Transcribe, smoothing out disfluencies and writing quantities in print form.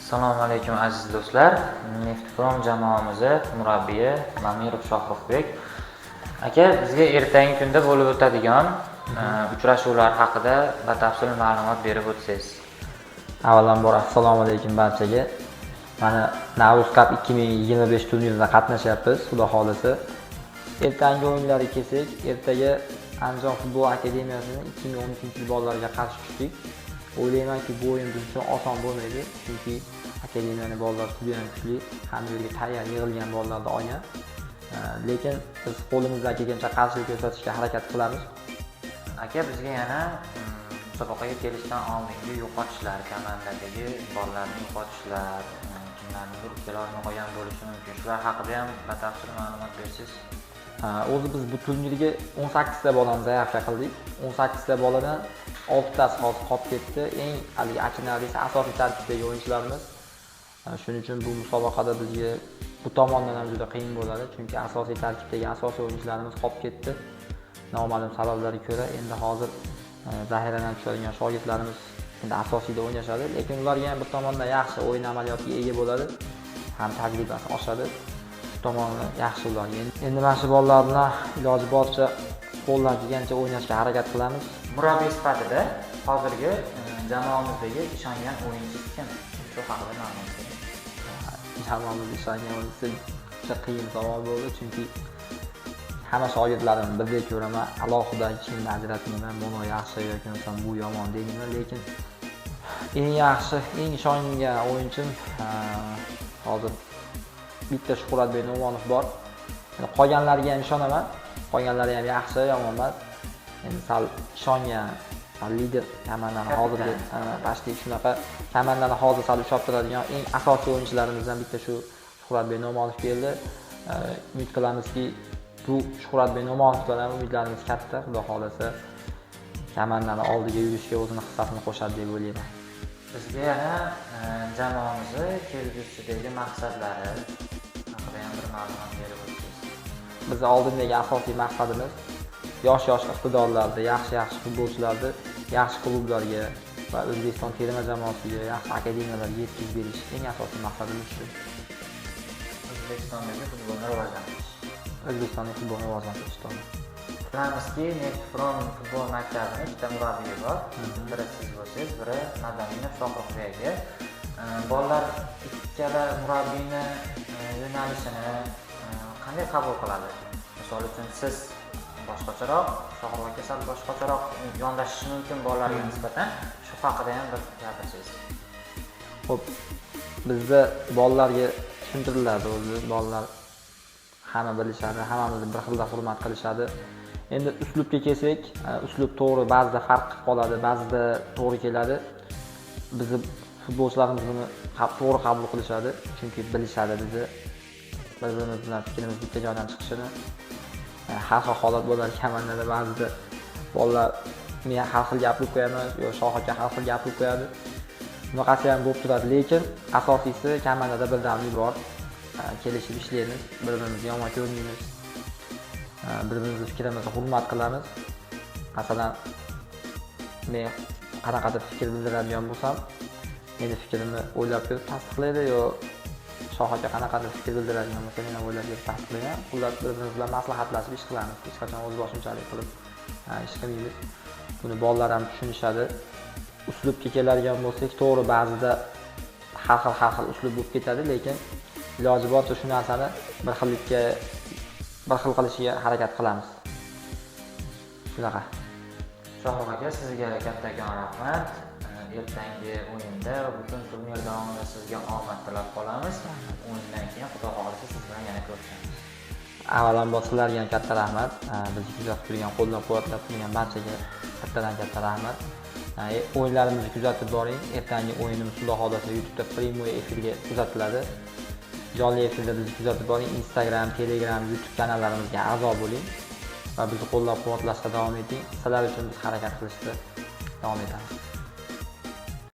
Assalomu alaykum aziz do'stlar. Neftprom jamoamizi murabbiyi Mamirov Shohruxbek aka bizga ertangi kunda bo'lib o'tadigan uchrashuvlar haqida batafsil ma'lumot berib o'tsangiz. Avvalambor assalomu alaykum barchaga. Mana Navro'z Cup 2025 turnirida qatnashyapmiz, xudo xolisa. Ertangi o'yinlarga kelsak, ertaga Andijon futbol akademiyasining 2013 bolalarga qarshi tushdik. O'ylaymanki bu o'yin biz uchun oson bo'lmaydi, chunki akademiyaning bolalari juda kuchli, hamma yerga tayyor yig'ilgan bolalarda o'ynagan. Lekin biz qo'limizdan kelgancha qarshilik ko'rsatishga harakat qilamiz. Aka bizga yana musobaqaga kelishdan oldingi yo'qotishlar, komandadagi bolalarning yo'qotishlar, kimlarning ukalarini qolgan bo'lishi mumkin. Shular haqida ham batafsil ma'lumot bersangiz. O'zi biz bu turnirga 18 ta bolani zaявka qildik. 18 ta boladan 6 tasi hozir qolib ketdi. Eng achinarlisi asosiy tarkibdagi o'yinchilarimiz. Shuning uchun bu musobaqada bizga bu tomondan ham juda qiyin bo'ladi, chunki asosiy tarkibdagi asosiy o'yinchilarimiz qolib ketdi. Noma'lum sabablarga ko'ra endi hozir zaxiradan tushadigan shogirdlarimiz endi asosiyda o'ynashadi, lekin ularga ham bir tomondan yaxshi o'yin amaliyotiga ega bo'ladi, ham tajribasi oshadi. Bu tomoni yaxshi ularga. Endi mana shu bolalar bilan iloji boricha qo'ldan kelgancha o'ynashga harakat qilamiz. Murabbiy sifatida hozirgi jamoamizdagi ishongan o'yinchi kim? Shu haqida ma'lumot bering. Jamoamizga ishongan o'yinchi juda qiyin savol bo'ldi, chunki hamma shogirdlarim birdek ko'raman, alohida hech kimni ajratmayman, buni yaxshi yoki bo'lmasa bu yomon deyman, lekin eng yaxshi, eng ishongan o'yinchim hozir bitta Shuhratbek No'monov bor. Qolganlarga ham ishonaman. Qolganlari ham yaxshi, yomon emas. Endi sal ishongan, lider komandani hozirgi pastda shunaqa komandani hozir sal ushlab turadigan eng asosiy o'yinchilarimizdan bitta shu Shuhratbek No'monov keldi. Umid qilamizki, bu Shuhratbek No'monovdan ham umidlarimiz katta. Xudo xolasa komandani oldiga yurishga o'zini hissasini qo'shadi deb o'ylayman. Bizga yana jamoamizni kelgusidagi maqsadlari haqida ham bir ma'lumot berib o'tsangiz. Biz oldindagi asosiy maqsadimiz yosh iqtidorlarni, yaxshi futbolchilarni yaxshi klublarga va O'zbekiston terma jamoasiga, yaxshi akademiyalarga yetkazib berish eng asosiy maqsadimiz shu. O'zbekistondagi futbolni rivojlantirish. O'zbekistonning futbolini rivojlantirish. Bilamizki, Neftprom futbol maktabining ikkita murabbiyi bor. Biri siz bo'lsangiz, biri Mamirov Shohruxbek aka. Bolalar ikkala murabbiyni yo'nalishini qanday qabul qiladi? Misol uchun siz boshqacharoq, Shohrux aka sal boshqacharoq yondashishi mumkin bolalarga nisbatan. Shu haqida ham bir gapirsangiz. Xo'p, bizda bolalarga tushuntiriladi, o'zi bolalar hamma bilishadi, hammamizni bir xilda hurmat qilishadi. Endi uslubga kelsak, uslub to'g'ri ba'zida farq qilib qoladi, ba'zida to'g'ri keladi. Bizni futbolchilarimiz buni to'g'ri qabul qilishadi, chunki bilishadi bizni bir-birimiz bilan fikrimiz bitta joydan chiqishini. Har xil holat bo'ladi komandada, ba'zida bolalar men har xil gapirib qo'yaman, yo Shoh aka har xil gapirib qo'yadi. Bunaqasi ham bo'lib turadi, lekin asosiysi komandada birdamlik bor. Kelishib ishlaymiz, bir-birimizni yomon ko'rmaymiz. Bir-birimizning fikrimizni hurmat qilamiz. Masalan, men qanaqadir fikr bildiradigan bo'lsam, meni fikrimni o'ylab ko'rib tasdiqlaydi, yo Shoh aka qanaqadir fikr bildiradigan bo'lsa, men ham o'ylab ko'rib tasdiqlayman. Ular bir-birimiz bilan maslahatlashib ish qilamiz. Hech qachon o'z boshimchalik qilib ish qilmaymiz. Buni bolalar ham tushunishadi. Uslubga keladigan bo'lsak, to'g'ri ba'zida har xil uslub bo'lib ketadi, lekin iloji boricha shu narsani bir xil qilishga harakat qilamiz. Shunaqa. Shohrux aka, sizga kattakon rahmat. Ertangi o'yinda butun turnir davomida sizga omad tilab qolamiz. O'yindan keyin xudo xolisa siz bilan yana ko'rishamiz. Avvalambor sizlarga ham katta rahmat. Bizni kuzatib turgan, qo'llab-quvvatlab turgan barchaga katta rahmat. O'yinlarimizni kuzatib boring. Ertangi o'yinimiz xudo xolasa YouTube'da prямой efirga kuzatiladi. Jonli efirda bizni kuzatib boring. Instagram, Telegram, YouTube kanallarimizga a'zo bo'ling va bizni qo'llab-quvvatlashda davom eting. Sizlar uchun biz harakat qilishda davom etamiz.